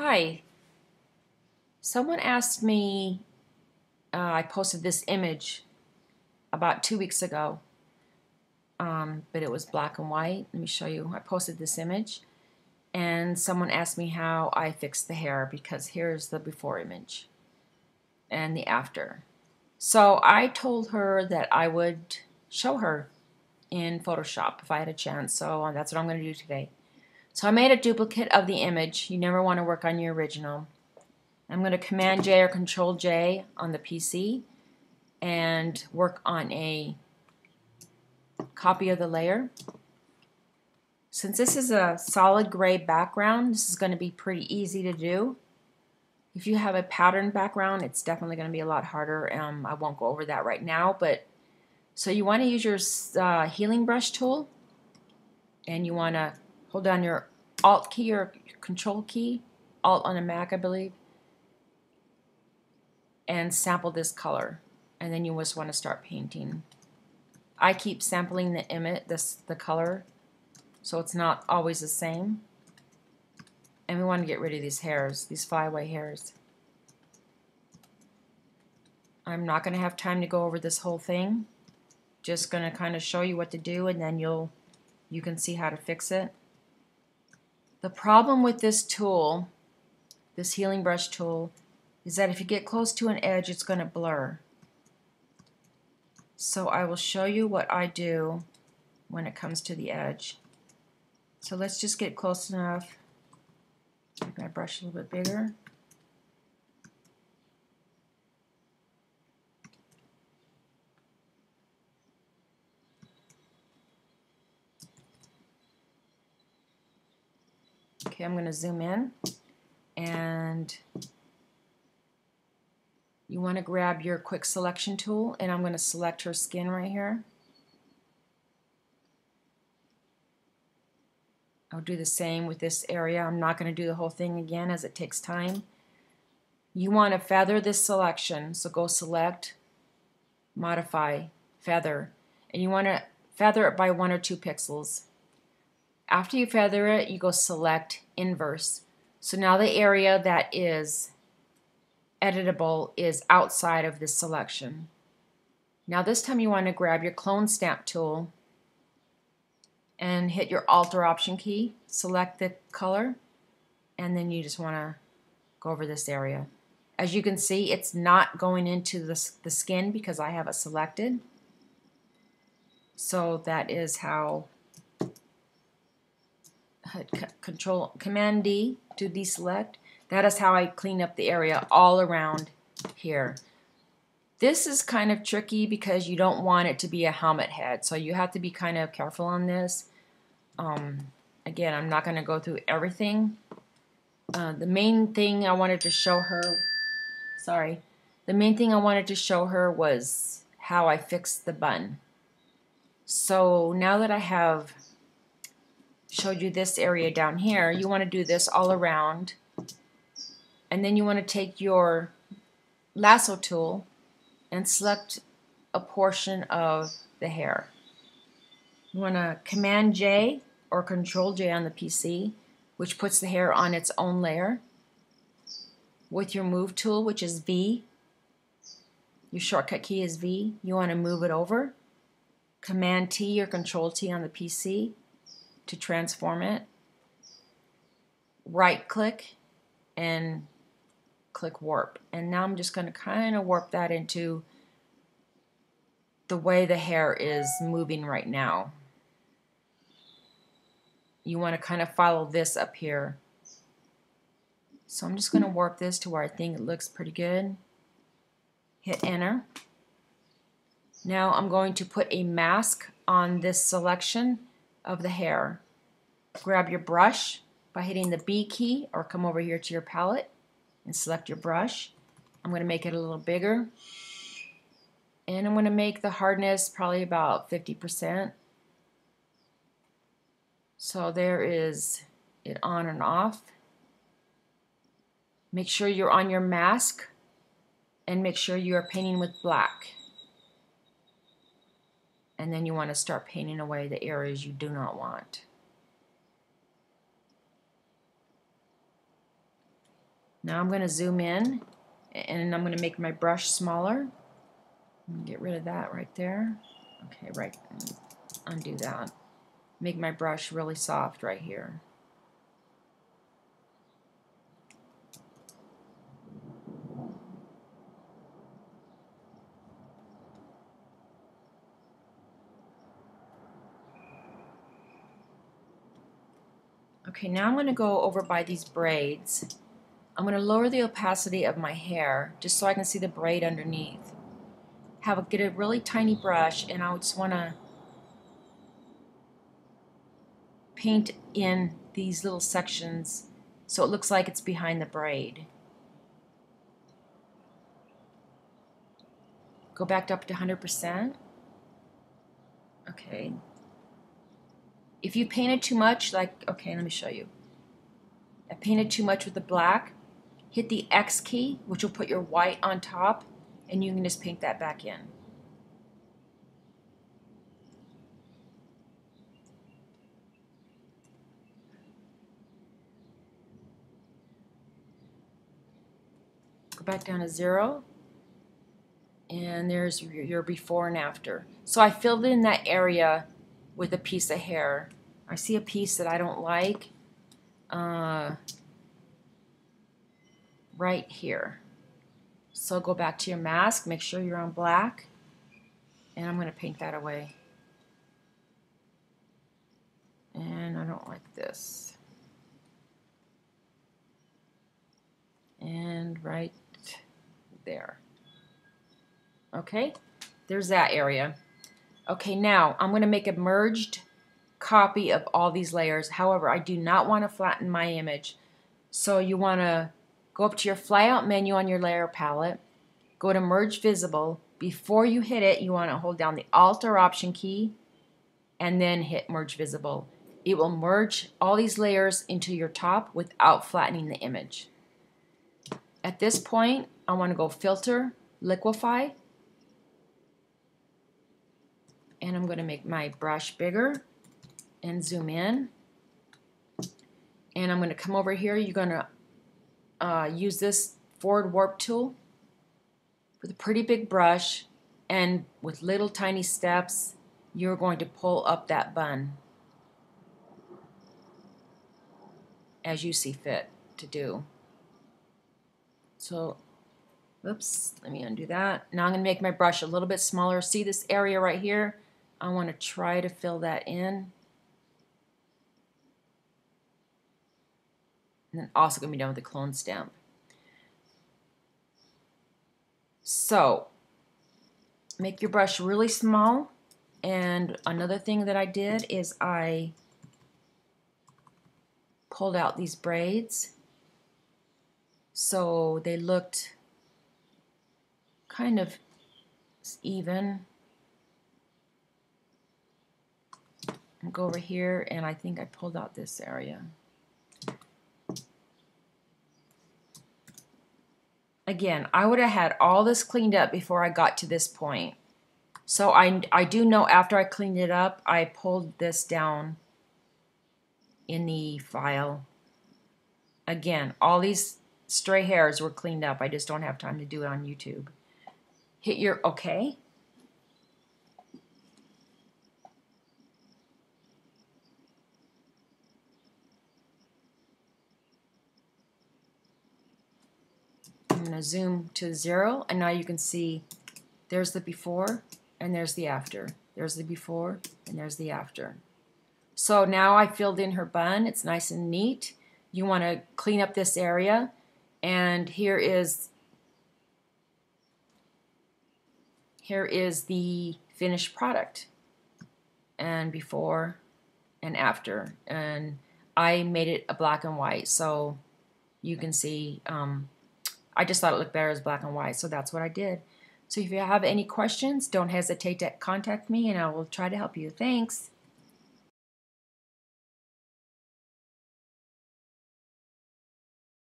Hi, someone asked me, I posted this image about 2 weeks ago, but it was black and white. Let me show you. I posted this image, and someone asked me how I fixed the hair because here's the before image and the after. So I told her that I would show her in Photoshop if I had a chance, so that's what I'm going to do today. So I made a duplicate of the image. You never want to work on your original. I'm going to Command J or Control J on the PC and work on a copy of the layer. Since this is a solid gray background, this is going to be pretty easy to do. If you have a pattern background, it's definitely going to be a lot harder. I won't go over that right now, but so you want to use your healing brush tool, and you want to hold down your Alt key or Control key, Alt on a Mac I believe, and sample this color, and then you just want to start painting. I keep sampling the image, the color, so it's not always the same. And we want to get rid of these hairs, these flyaway hairs. I'm not going to have time to go over this whole thing. Just going to kind of show you what to do, and then you can see how to fix it. The problem with this tool, this healing brush tool, is that if you get close to an edge, it's going to blur. So I will show you what I do when it comes to the edge. So let's just get close enough. Make my brush a little bit bigger. Okay, I'm going to zoom in, and you want to grab your quick selection tool, and I'm going to select her skin right here. I'll do the same with this area. I'm not going to do the whole thing again as it takes time. You want to feather this selection, so go select, modify, feather, and you want to feather it by 1 or 2 pixels. After you feather it, you go select inverse. So now the area that is editable is outside of this selection. Now this time you want to grab your clone stamp tool and hit your Alt or Option key, select the color, and then you just want to go over this area. As you can see, it's not going into the skin because I have it selected. So that is how Command D to deselect. That is how I clean up the area all around here. This is kind of tricky because you don't want it to be a helmet head, so you have to be kind of careful on this. Again, I'm not going to go through everything. The main thing I wanted to show her, the main thing I wanted to show her was how I fixed the bun. So now that I have showed you this area down here, you want to do this all around, and then you want to take your lasso tool and select a portion of the hair. You want to Command J or Control J on the PC, which puts the hair on its own layer. With your Move tool, which is V, your shortcut key is V, you want to move it over. Command T or Control T on the PC to transform it. Right click and click warp. And now I'm just going to kind of warp that into the way the hair is moving right now. You want to kind of follow this up here. So I'm just going to warp this to where I think it looks pretty good. Hit enter. Now I'm going to put a mask on this selection of the hair. Grab your brush by hitting the B key, or come over here to your palette and select your brush. I'm going to make it a little bigger, and I'm going to make the hardness probably about 50%. So there is it on and off. Make sure you're on your mask, and make sure you are painting with black. And then you want to start painting away the areas you do not want. Now I'm going to zoom in, and I'm going to make my brush smaller. Get rid of that right there. Okay, right. Undo that. Make my brush really soft right here. Okay, now I'm going to go over by these braids. I'm going to lower the opacity of my hair just so I can see the braid underneath. Get a really tiny brush, and I just want to paint in these little sections so it looks like it's behind the braid. Go back up to 100%. Okay. If you painted too much, okay, let me show you. I painted too much with the black. Hit the X key, which will put your white on top, and you can just paint that back in. Go back down to 0, and there's your before and after. So I filled in that area with a piece of hair. I see a piece that I don't like right here. So go back to your mask, make sure you're on black, and I'm going to paint that away. And I don't like this. And right there. Okay, there's that area. Okay, now I'm going to make a merged copy of all these layers. However, I do not want to flatten my image. So you want to go up to your flyout menu on your layer palette, go to Merge Visible. Before you hit it, you want to hold down the Alt or Option key and then hit Merge Visible. It will merge all these layers into your top without flattening the image. At this point, I want to go Filter, Liquify, and I'm going to make my brush bigger and zoom in. And I'm going to come over here. You're going to use this forward warp tool with a pretty big brush, and with little tiny steps, you're going to pull up that bun as you see fit to do. So, oops, let me undo that. Now I'm going to make my brush a little bit smaller. See this area right here? I want to try to fill that in. And then also going to be done with the clone stamp. So, make your brush really small. And another thing that I did is I pulled out these braids so they looked kind of even. I'll go over here, and I think I pulled out this area. Again, I would have had all this cleaned up before I got to this point. So I do know after I cleaned it up, I pulled this down in the file. Again, all these stray hairs were cleaned up. I just don't have time to do it on YouTube. Hit your OK. I'm going to zoom to 0, and now you can see there's the before and there's the after. There's the before and there's the after. So now I filled in her bun. It's nice and neat. You want to clean up this area, and here is the finished product, and before and after. And I made it a black and white, so you can see I just thought it looked better as black and white, so that's what I did. So if you have any questions, don't hesitate to contact me, and I will try to help you. Thanks.